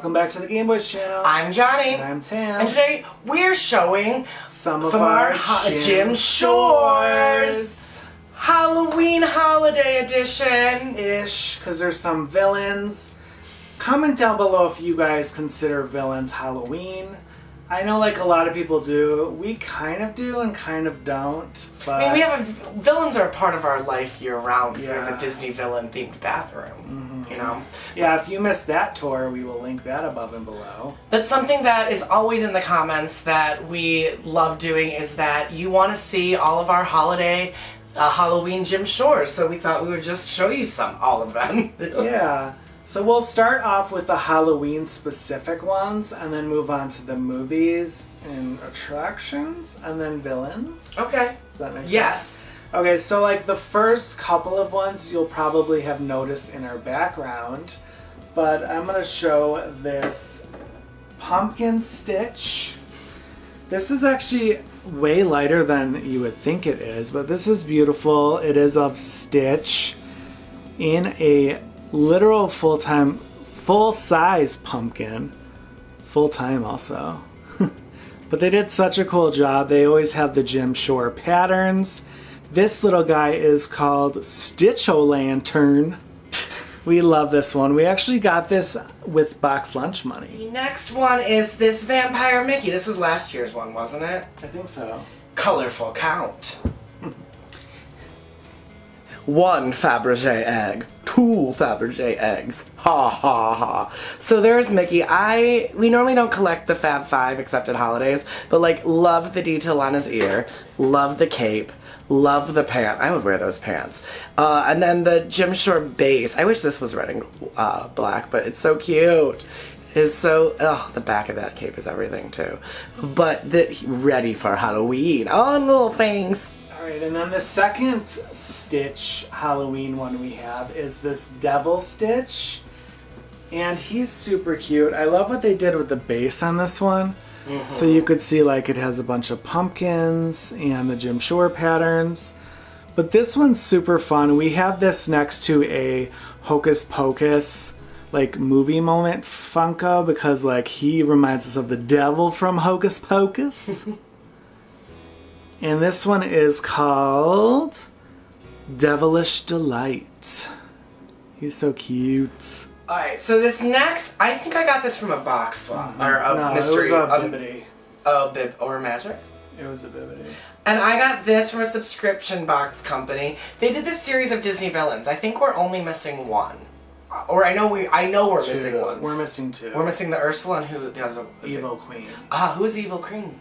Welcome back to the Gaymeboyz channel. I'm Johnny. And I'm Tim. And today we're showing some of our Jim Shores Halloween Holiday Edition. Ish, because there's some villains. Comment down below if you guys consider villains Halloween. I know like a lot of people do. We kind of do and kind of don't. But I mean, villains are a part of our life year round because we have Yeah. a Disney villain themed bathroom, you know? Yeah, if you missed that tour, we will link that above and below. But something that is always in the comments that we love doing is that you want to see all of our holiday Halloween Jim Shores, so we thought we would just show you all of them. Yeah. So we'll start off with the Halloween specific ones and then move on to the movies and attractions and then villains. Okay. Does that make sense? Yes. Okay, so like the first couple of ones you'll probably have noticed in our background, but I'm going to show this pumpkin stitch. This is actually way lighter than you would think it is, but this is beautiful. It is of Stitch in a literal full-size pumpkin. Full-time also. But they did such a cool job. They always have the Jim Shore patterns. This little guy is called Stitch-O-Lantern. We love this one. We actually got this with box lunch money. The next one is this Vampire Mickey. This was last year's one, wasn't it? I think so. Colorful count. 1 Fabergé egg, 2 Fabergé eggs, ha ha ha. So there's Mickey. We normally don't collect the Fab Five except at holidays, but like love the detail on his ear, love the cape, love the pant. I would wear those pants. And then the Jim Shore base. I wish this was red and black, but it's so cute. The back of that cape is everything too. But ready for Halloween. Oh, little things. Alright, and then the second Stitch Halloween one we have is this Devil Stitch. And he's super cute. I love what they did with the base on this one. Mm-hmm. So you could see like it has a bunch of pumpkins and the Jim Shore patterns. But this one's super fun. We have this next to a Hocus Pocus like movie moment Funko because like he reminds us of the devil from Hocus Pocus. And this one is called Devilish Delight. He's so cute. Alright, so this next, I think I got this from a box swap. Or a mystery. It was a Bibbidi. Oh, or Magic? It was a Bibbidi. And I got this from a subscription box company. They did this series of Disney villains. I think we're only missing one. Or I know we're missing one. We're missing 2. We're missing the Ursula and who the other was Evil Queen. Who is Evil Queen?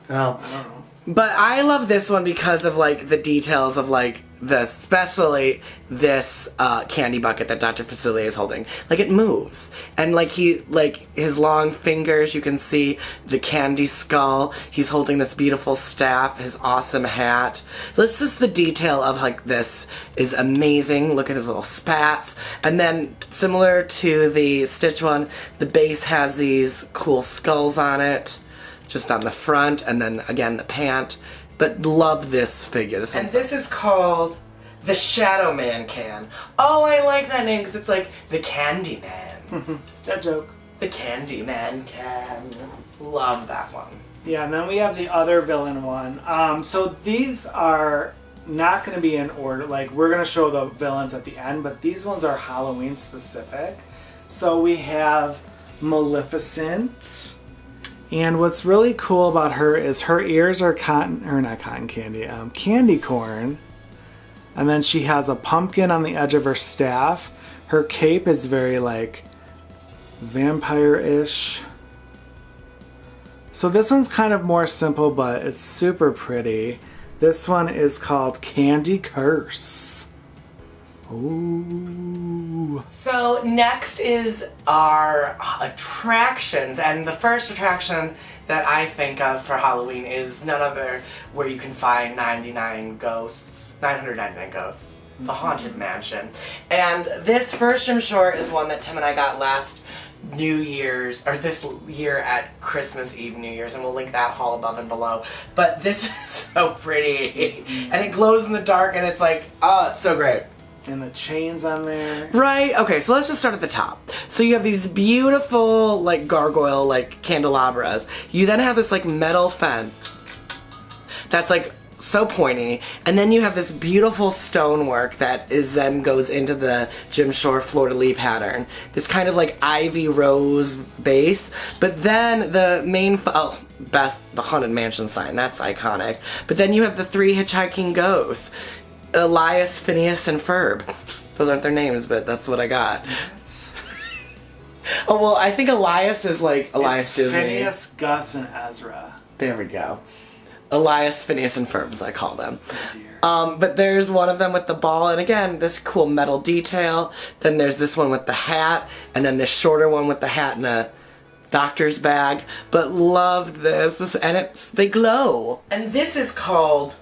Oh, I don't know. But I love this one because of like the details of like especially this candy bucket that Dr. Facilier is holding. Like it moves. And like his long fingers, you can see the candy skull. He's holding this beautiful staff, his awesome hat. So this is the detail of like this is amazing. Look at his little spats. And then similar to the Stitch one, the base has these cool skulls on it. Just on the front, and then again the pant. But love this figure. This is called the Shadow Man Can. Oh, I like that name because it's like the Candy Man. That joke. The Candy Man Can. Love that one. Yeah, and then we have the other villain one. So these are not going to be in order. Like we're going to show the villains at the end, but these ones are Halloween specific. So we have Maleficent. And what's really cool about her is her ears are candy corn. And then she has a pumpkin on the edge of her staff. Her cape is very like vampire-ish. So this one's kind of more simple, but it's super pretty. This one is called Candy Curse. Ooh. So next is our attractions, and the first attraction that I think of for Halloween is none other where you can find 999 ghosts, the Haunted Mansion. And this first Jim Shore is one that Tim and I got last New Year's, or this year at Christmas Eve, New Year's, and we'll link that haul above and below. But this is so pretty, and it glows in the dark, and it's like, oh, it's so great. And the chains on there. Right? Okay, so let's just start at the top. So you have these beautiful, like, gargoyle, like, candelabras. You then have this, like, metal fence that's, like, so pointy. And then you have this beautiful stonework that then goes into the Jim Shore fleur-de-lis pattern. This kind of, like, ivy rose base. But then the main... the Haunted Mansion sign. That's iconic. But then you have the 3 hitchhiking ghosts. Elias, Phineas, and Ferb. Those aren't their names, but that's what I got. Oh, well, I think Elias is like Elias Disney. Phineas, Gus, and Ezra. There we go. Elias, Phineas, and Ferb, as I call them. Oh, dear. But there's one of them with the ball, and again, this cool metal detail. Then there's this one with the hat, and then this shorter one with the hat and a doctor's bag. But love this, and they glow. And this is called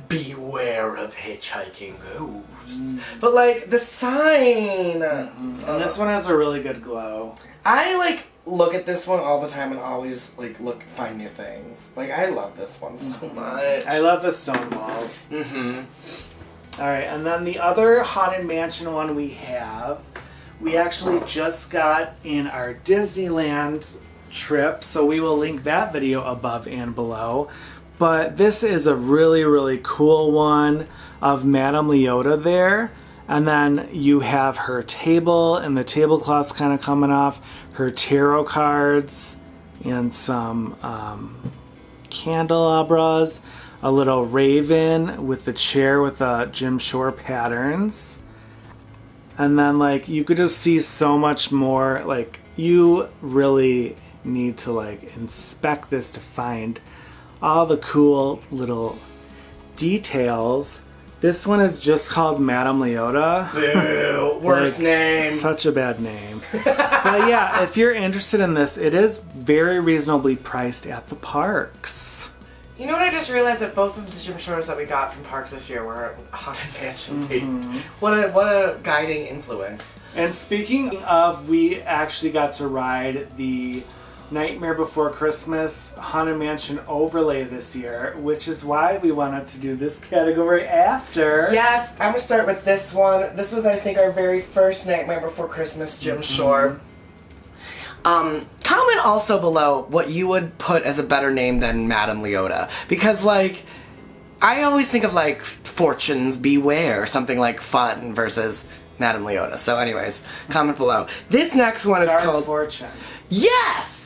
Beware of Hitchhiking Ghosts. But like the sign. And this one has a really good glow. I like look at this one all the time and always like find new things. Like I love this one so much. I love the stone walls. Alright, and then the other Haunted Mansion one we actually just got in our Disneyland trip, so we will link that video above and below. But this is a really, really cool one of Madame Leota there. And then you have her table and the tablecloths kind of coming off, her tarot cards, and some candelabras, a little raven with the chair with the Jim Shore patterns. And then, like, you could just see so much more. Like, you really need to, like, inspect this to find all the cool little details. This one is just called Madame Leota. Boo, worst name. Such a bad name. But yeah, if you're interested in this, it is very reasonably priced at the parks. You know what I just realized? That both of the Jim Shores that we got from parks this year were Haunted Mansion themed. What a guiding influence. And speaking of, we actually got to ride the Nightmare Before Christmas Haunted Mansion overlay this year, which is why we wanted to do this category after. Yes, I'm gonna start with this one. This was, I think, our very first Nightmare Before Christmas Jim Shore. Comment also below what you would put as a better name than Madame Leota, because like I always think of like Fortunes Beware or something like fun versus Madame Leota. So anyways, comment below. This next one is Dark called Fortune. Yes!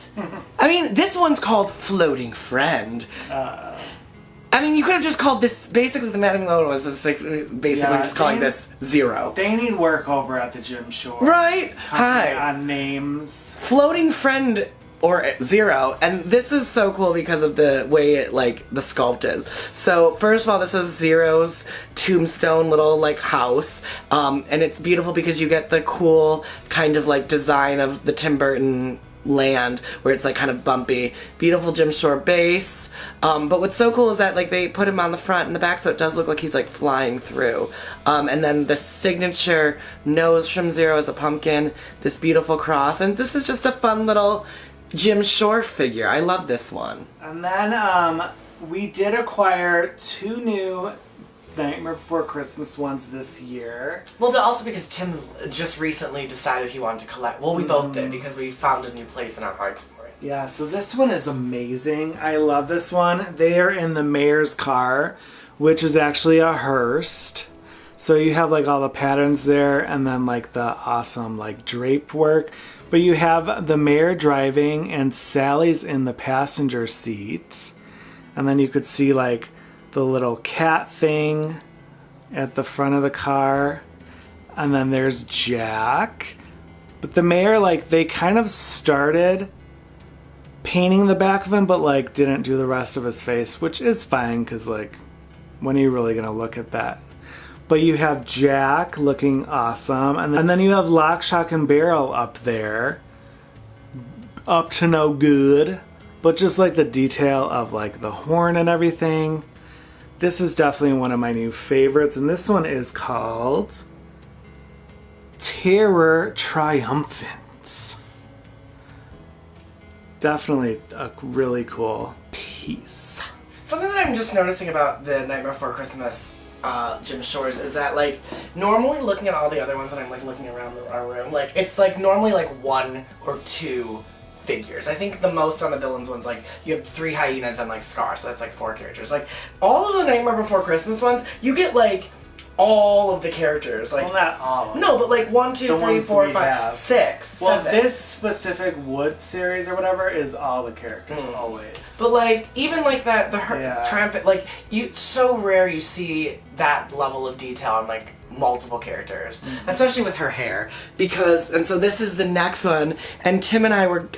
I mean, this one's called Floating Friend. I mean, you could have just called this, basically the Madame Leota was basically just calling this Zero. They need work over at the Jim Shore. Right? Hi. On names. Floating Friend or Zero, and this is so cool because of the way it, like, the sculpt is. So, first of all, this is Zero's tombstone little, like, house, and it's beautiful because you get the cool kind of, like, design of the Tim Burton land where it's like kind of bumpy. Beautiful Jim Shore base. But what's so cool is that like they put him on the front and the back so it does look like he's like flying through. And then the signature nose from Zero is a pumpkin. This beautiful cross. And this is just a fun little Jim Shore figure. I love this one. And then we did acquire 2 new Nightmare Before Christmas ones this year. Well, also because Tim just recently decided he wanted to collect. Well, we both did because we found a new place in our hearts for it. Yeah, so this one is amazing. I love this one. They are in the mayor's car, which is actually a hearse. So you have like all the patterns there and then like the awesome like drape work. But you have the mayor driving and Sally's in the passenger seat. And then you could see like the little cat thing at the front of the car. And then there's Jack. But the mayor, like, they kind of started painting the back of him, but, like, didn't do the rest of his face, which is fine, because, like, when are you really going to look at that? But you have Jack looking awesome. And then you have Lock, Shock, and Barrel up there. Up to no good. But just, like, the detail of, like, the horn and everything. This is definitely one of my new favorites, and this one is called Terror Triumphant. Definitely a really cool piece. Something that I'm just noticing about the Nightmare Before Christmas Jim Shores is that, like, normally looking at all the other ones that I'm, like, looking around our room, like, it's, like, normally, like, 1 or 2 figures. I think the most on the villains ones, like, you have 3 hyenas and, like, Scar, so that's, like, 4 characters. Like, all of the Nightmare Before Christmas ones, you get, like, all of the characters. Like, well, not all. No, but, like, 1, 2, 3, 4, 5, 6, well, 7. this specific Wood series or whatever is all the characters, always. But, like, even, like, that, triumphant, like, it's so rare you see that level of detail on, like, multiple characters, especially with her hair, and so this is the next one, and Tim and I were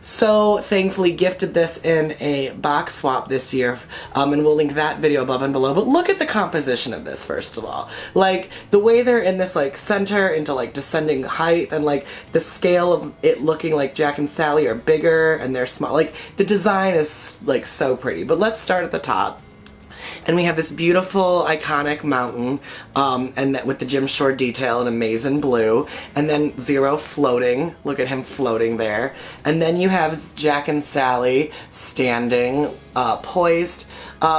so thankfully gifted this in a box swap this year, and we'll link that video above and below. But look at the composition of this, first of all. Like, the way they're in this, like, center into, like, descending height, and, like, the scale of it looking like Jack and Sally are bigger and they're small. Like, the design is, like, so pretty. But let's start at the top. And we have this beautiful, iconic mountain, and that with the Jim Shore detail in amazing blue, and then Zero floating. Look at him floating there. And then you have Jack and Sally standing, poised.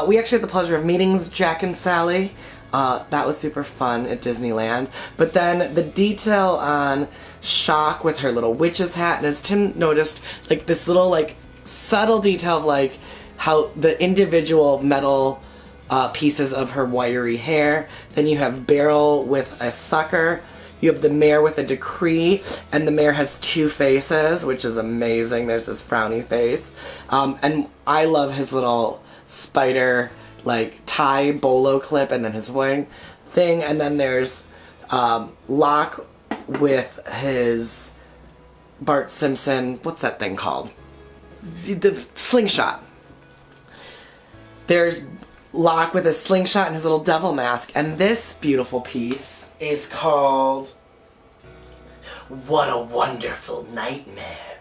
We actually had the pleasure of meeting Jack and Sally. That was super fun at Disneyland. But then the detail on Shock with her little witch's hat, and as Tim noticed, like, this little, like, subtle detail of, like, how the individual metal pieces of her wiry hair. Then you have Beryl with a sucker. You have the mayor with a decree, and the mayor has 2 faces, which is amazing. There's this frowny face. And I love his little spider, like, tie bolo clip, and then his wing thing. And then there's Locke with his Bart Simpson, what's that thing called? The slingshot. There's Locke with a slingshot and his little devil mask, and this beautiful piece is called What a Wonderful Nightmare.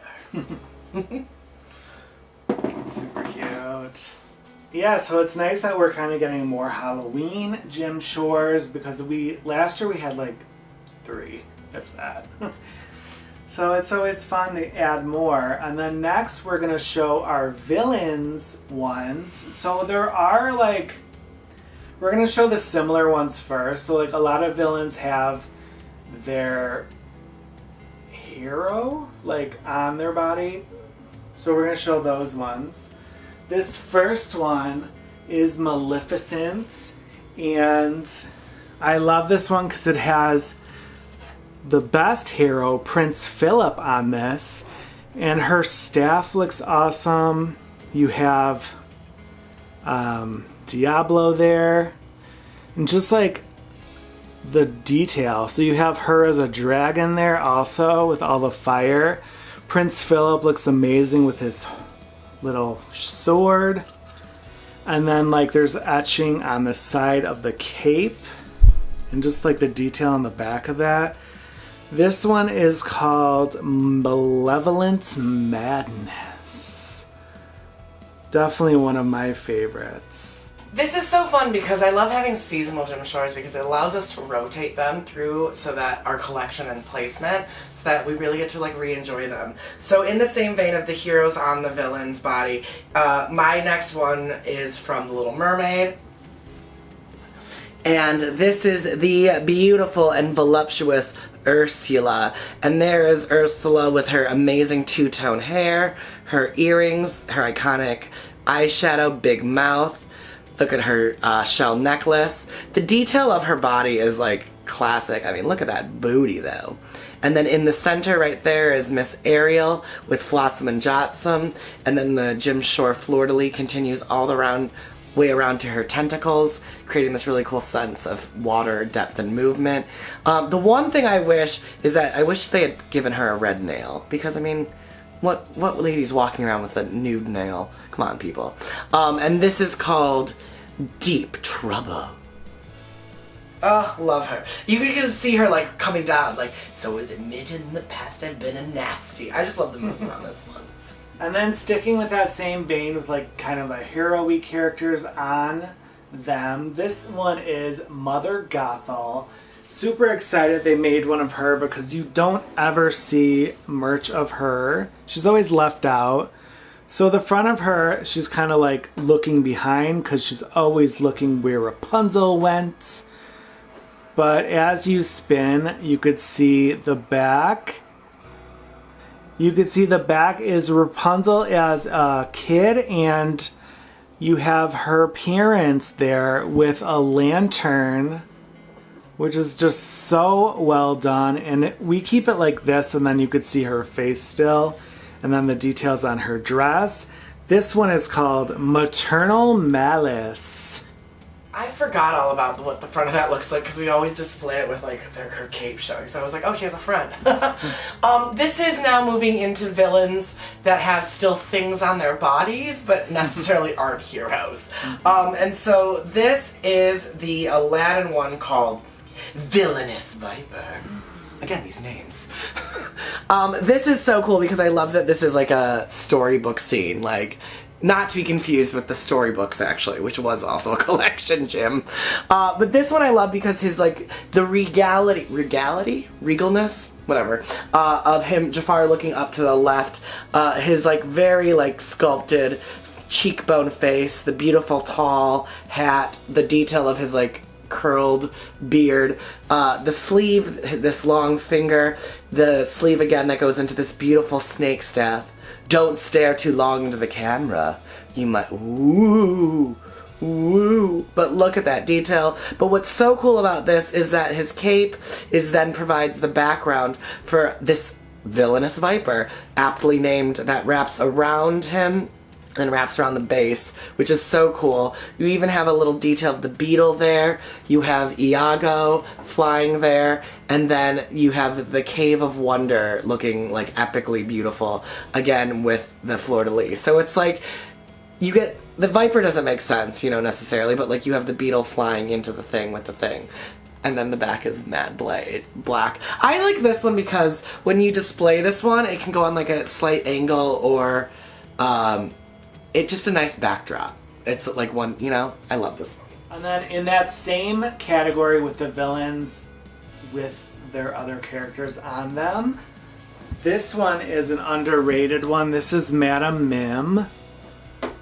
Super cute. Yeah, so it's nice that we're kind of getting more Halloween Jim Shores, because last year we had like 3, if that. So it's always fun to add more. And then next we're going to show our villains ones. So there are, like, we're going to show the similar ones first. So, like, a lot of villains have their hero, like, on their body. So we're going to show those ones. This first one is Maleficent. And I love this one because it has the best hero, Prince Philip, on this, and her staff looks awesome. You have Diablo there, and just like the detail. So you have her as a dragon there also with all the fire. Prince Philip looks amazing with his little sword, and then, like, there's etching on the side of the cape, and just like the detail on the back of that. This one is called Malevolent Madness. Definitely one of my favorites. This is so fun because I love having seasonal Jim Shores because it allows us to rotate them through so that our collection and placement, so that we really get to, like, re-enjoy them. So in the same vein of the heroes on the villain's body, my next one is from The Little Mermaid. And this is the beautiful and voluptuous Ursula, and there is Ursula with her amazing 2-tone hair, her earrings, her iconic eyeshadow, big mouth. Look at her shell necklace. The detail of her body is, like, classic. I mean, look at that booty, though. And then in the center right there is Miss Ariel with Flotsam and Jetsam, and then the Jim Shore fleur-de-lis continues all around, way around to her tentacles, creating this really cool sense of water, depth, and movement. The one thing I wish is that I wish they had given her a red nail, because, I mean, what lady's walking around with a nude nail? Come on, people. And this is called Deep Trouble. Oh, love her. You can see her, like, coming down, like, so admit in the past I've been a nasty. I just love the movement on this one. And then sticking with that same vein with, like, kind of a hero-y characters on them, this one is Mother Gothel. Super excited they made one of her because you don't ever see merch of her. She's always left out. So the front of her, she's kind of like looking behind because she's always looking where Rapunzel went. But as you spin, you could see the back. You could see the back is Rapunzel as a kid, and you have her parents there with a lantern, which is just so well done. And we keep it like this, and then you could see her face still, and then the details on her dress. This one is called Maternal Malice. I forgot all about what the front of that looks like because we always display it with like her cape showing. So I was like, oh, she has a friend. This is now moving into villains that have still things on their bodies, but necessarily aren't heroes. And so this is the Aladdin one called Villainous Viper. Again, these names. This is so cool because I love that this is like a storybook scene. Like, not to be confused with the storybooks, actually, which was also a collection, Jim. But this one I love because his, like, the regalness? Whatever. Of him, Jafar, looking up to the left. His, like, very, like, sculpted cheekbone face, the beautiful tall hat, the detail of his, like, curled beard, the sleeve, this long finger, the sleeve again that goes into this beautiful snake staff. Don't stare too long into the camera. You might, ooh, but look at that detail. But what's so cool about this is that his cape then provides the background for this villainous viper, aptly named, that wraps around him and wraps around the base, which is so cool. You even have a little detail of the beetle there. You have Iago flying there, and then you have the Cave of Wonder looking like epically beautiful, again with the fleur-de-lis. So it's like, you get, the viper doesn't make sense, you know, necessarily, but like you have the beetle flying into the thing with the thing. And then the back is matte black. I like this one because when you display this one, it can go on like a slight angle or, it's just a nice backdrop. It's like one, you know, I love this one. And then in that same category with the villains with their other characters on them, this one is an underrated one. This is Madame Mim,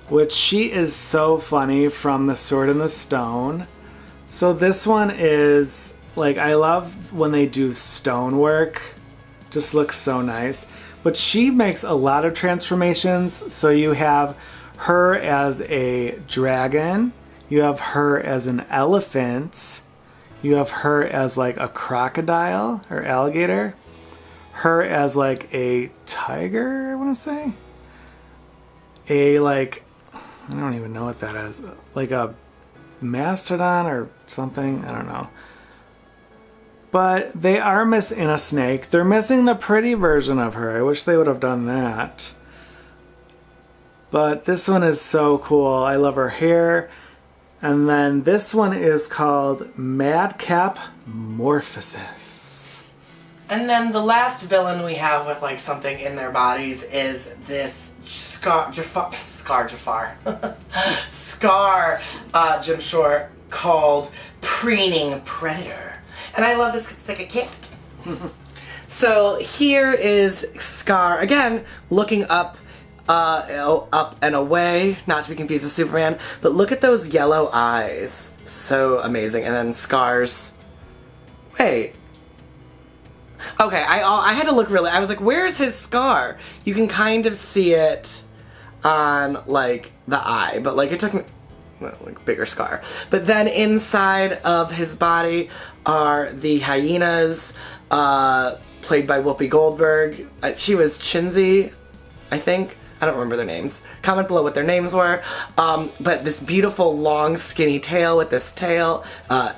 which she is so funny from The Sword in the Stone. So this one is, like, I love when they do stonework. Just looks so nice. But she makes a lot of transformations. So you have her as a dragon, you have her as an elephant, you have her as like a crocodile or alligator, her as like a tiger, I want to say, a like, I don't even know what that is, like a mastodon or something, I don't know. But they are missing a snake. They're missing the pretty version of her. I wish they would have done that. But this one is so cool. I love her hair. And then this one is called Madcap Morphosis. And then the last villain we have with like something in their bodies is this Scar Jafar. Jim Short, called Preening Predator. And I love this 'cause it's like a cat. So here is Scar, again, looking up and away, not to be confused with Superman, but look at those yellow eyes. So amazing. And then Scar's, wait. Okay, I had to look really, I was like, where's his scar? You can kind of see it on, like, the eye, but, like, it took me, well, like, bigger scar. But then inside of his body are the hyenas, played by Whoopi Goldberg. She was Chinzy, I think. I don't remember their names. Comment below what their names were. But this beautiful long skinny tail with this tail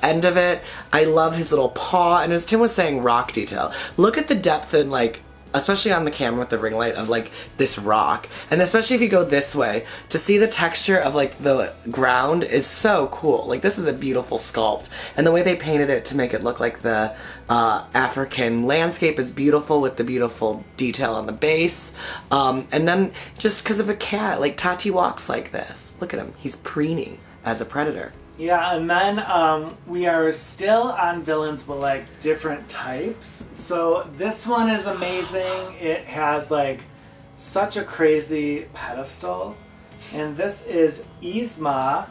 end of it. I love his little paw, and as Tim was saying, rock detail. Look at the depth and like, especially on the camera with the ring light, of like this rock. And especially if you go this way, to see the texture of like the ground is so cool. Like, this is a beautiful sculpt. And the way they painted it to make it look like the African landscape is beautiful, with the beautiful detail on the base. And then just because of a cat, like Tati walks like this. Look at him, he's preening as a predator. Yeah, and then we are still on villains, but like different types. So this one is amazing. It has like such a crazy pedestal. And this is Yzma,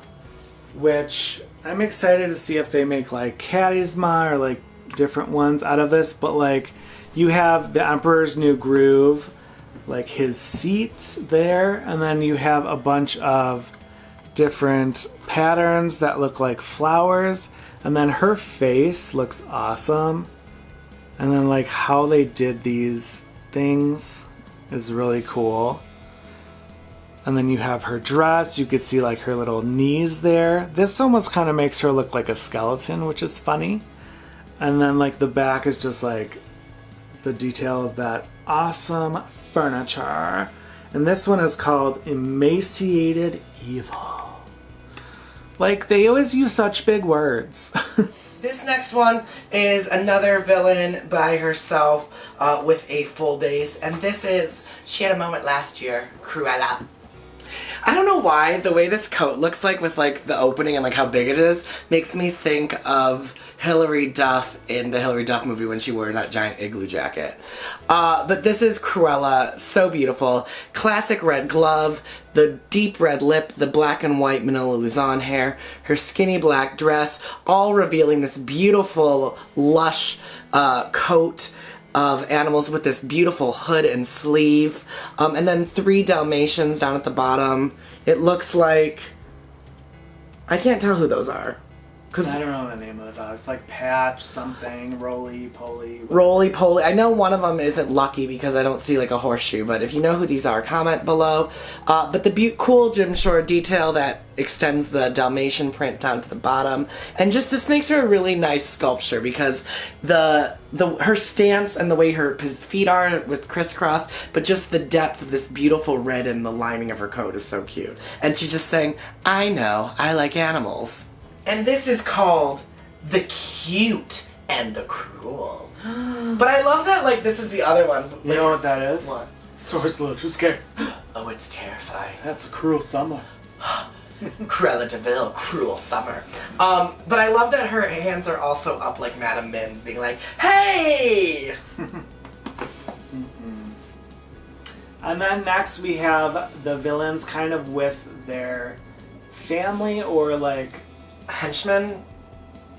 which I'm excited to see if they make like Cat Yzma or like different ones out of this. But like you have the Emperor's New Groove, like his seats there, and then you have a bunch of different patterns that look like flowers, and then her face looks awesome, and then like how they did these things is really cool. And then you have her dress, you could see like her little knees there. This almost kind of makes her look like a skeleton, which is funny. And then like the back is just like the detail of that awesome furniture. And this one is called Emaciated Evil. Like, they always use such big words. This next one is another villain by herself with a full base. And this is, she had a moment last year, Cruella. I don't know why, the way this coat looks like with like the opening and like how big it is makes me think of Hilary Duff in the Hilary Duff movie when she wore that giant igloo jacket. But this is Cruella, so beautiful. Classic red glove, the deep red lip, the black and white Manila Luzon hair, her skinny black dress, all revealing this beautiful, lush coat of animals with this beautiful hood and sleeve. And then 3 Dalmatians down at the bottom. It looks like... I can't tell who those are. I don't know the name of the dogs. Like Patch, something, Roly Poly. Roly Poly. I know one of them isn't Lucky because I don't see like a horseshoe, but if you know who these are, comment below. But the cool Jim Shore detail that extends the Dalmatian print down to the bottom. And just this makes her a really nice sculpture because her stance and the way her feet are with crisscrossed, but just the depth of this beautiful red in the lining of her coat is so cute. And she's just saying, I know, I like animals. And this is called The Cute and the Cruel. But I love that, like, this is the other one. You know what that is? What? Story's a little too scared. Oh, it's terrifying. That's a cruel summer. Cruella de Vil, Cruel Summer. But I love that her hands are also up like Madame Mims, being like, hey! And then next we have the villains kind of with their family or like henchmen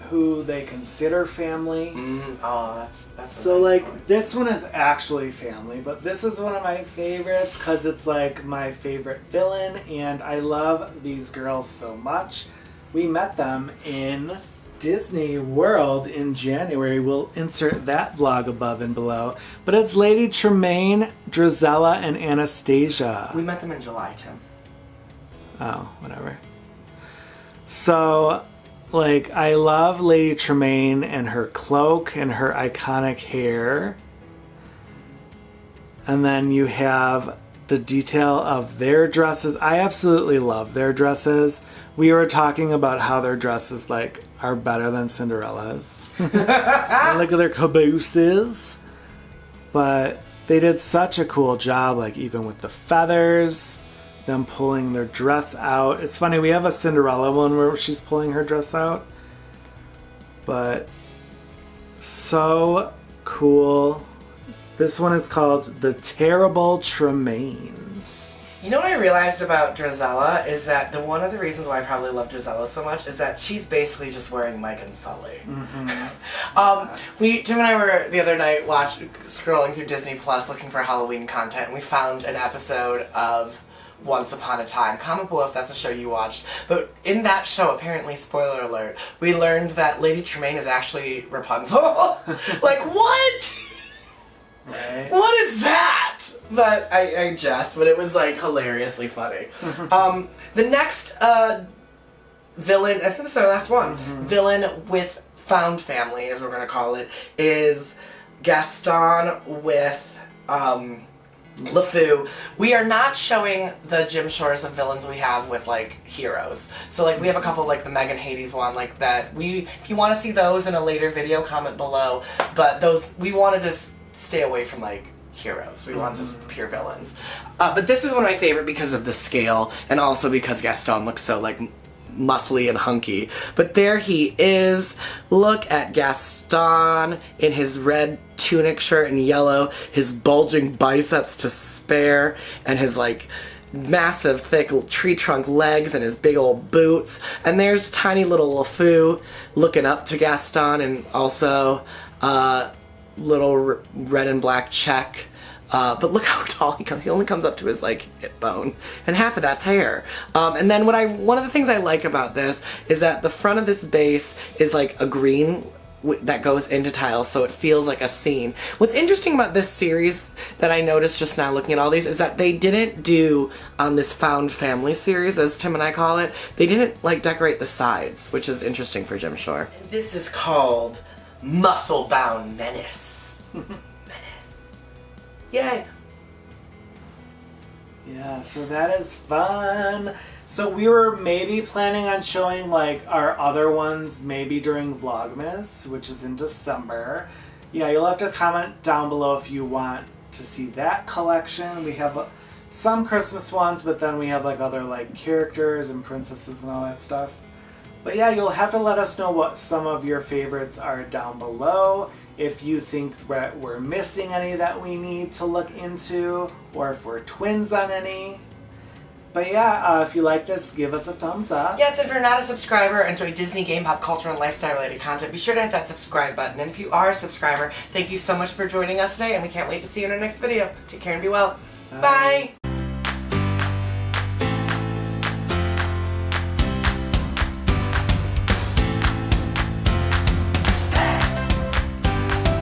who they consider family. Oh, that's so like this one is actually family, but this is one of my favorites because it's like my favorite villain, and I love these girls so much. We met them in Disney World in January. We'll insert that vlog above and below. But it's Lady Tremaine, Drizella, and Anastasia. We met them in July, Tim. Oh, whatever. So, like, I love Lady Tremaine and her cloak and her iconic hair. And then you have the detail of their dresses. I absolutely love their dresses. We were talking about how their dresses, like, are better than Cinderella's. Look at their cabooses. But they did such a cool job, like, even with the feathers. Them pulling their dress out. It's funny, we have a Cinderella one where she's pulling her dress out. But so cool. This one is called The Terrible Tremaines. You know what I realized about Drizella is that one of the reasons why I probably love Drizella so much is that she's basically just wearing Mike and Sully. Tim and I were the other night scrolling through Disney Plus looking for Halloween content, and we found an episode of Once Upon a Time. Comment below if that's a show you watched. But in that show, apparently, spoiler alert, we learned that Lady Tremaine is actually Rapunzel. Like, what? Right. What is that? But I jest, but it was like hilariously funny. The next villain, I think this is our last one, villain with found family, as we're going to call it, is Gaston with LeFou. We are not showing the Jim Shores of villains we have with like heroes. So like we have a couple like the Megan Hades one like that. If you want to see those in a later video, comment below. But those we want to just stay away from like heroes. We want just pure villains. But this is one of my favorite because of the scale and also because Gaston looks so like muscly and hunky. But there he is. Look at Gaston in his red tunic shirt in yellow, his bulging biceps to spare, and his like massive thick tree trunk legs and his big old boots. And there's tiny little LeFou looking up to Gaston, and also little red and black check. But look how tall he comes. He only comes up to his like hip bone, and half of that's hair. And then one of the things I like about this is that the front of this base is like a green that goes into tiles, so it feels like a scene. What's interesting about this series that I noticed just now looking at all these is that they didn't do on this found family series, as Tim and I call it, they didn't like decorate the sides, which is interesting for Jim Shore. This is called Muscle Bound Menace. Yay! Yeah, so that is fun. So we were maybe planning on showing like our other ones maybe during Vlogmas, which is in December. Yeah, you'll have to comment down below if you want to see that collection. We have some Christmas ones, but then we have like other like characters and princesses and all that stuff. But yeah, you'll have to let us know what some of your favorites are down below. If you think that we're missing any that we need to look into, or if we're twins on any. But yeah, if you like this, give us a thumbs up. Yes, if you're not a subscriber and enjoy Disney, game, pop culture, and lifestyle related content, be sure to hit that subscribe button. And if you are a subscriber, thank you so much for joining us today, and we can't wait to see you in our next video. Take care and be well. Bye.